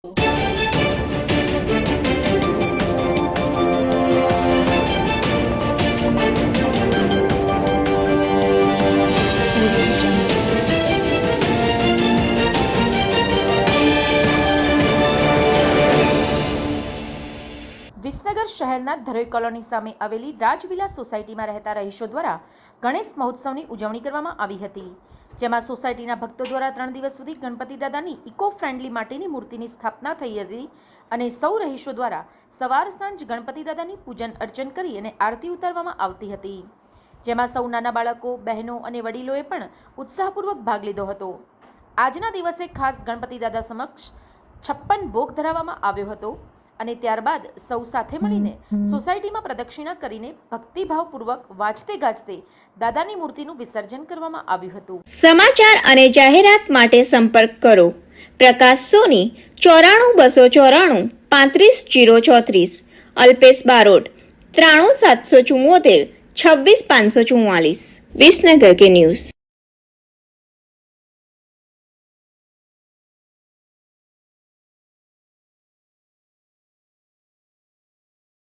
વિસનગર શહેરના ધરોઈ કોલોની સામે આવેલી રાજવિલા સોસાયટીમાં રહેતા રહીશો દ્વારા ગણેશ મહોત્સવની ઉજવણી કરવામાં આવી હતી, જેમાં સોસાયટીના ભક્તો દ્વારા 3 દિવસ સુધી ગણપતિ દાદાની ઇકો ફ્રેન્ડલી માટીની મૂર્તિની સ્થાપના થઈ હતી અને સૌ રહીશો દ્વારા સવાર સાંજ ગણપતિ દાદાની પૂજન અર્ચન કરી અને આરતી ઉતારવામાં આવતી હતી, જેમાં સૌ નાના બાળકો, બહેનો અને વડીલોએ પણ ઉત્સાહપૂર્વક ભાગ લીધો હતો. આજના દિવસે ખાસ ગણપતિ દાદા સમક્ષ 56 ભોગ ધરાવવામાં આવ્યો હતો અને ત્યારબાદ સૌ સાથે મળીને સોસાયટીમાં પ્રદક્ષિણા કરીને ભક્તિભાવપૂર્વક વાજતે ગાજતે દાદાની મૂર્તિનું વિસર્જન કરવામાં આવ્યું હતું. સમાચાર અને જાહેરાત માટે સંપર્ક કરો પ્રકાશ સોની 94 294 35 034, અલ્પેશ બારોટ 93 774 26 544. વિસનગર કે ન્યૂઝ.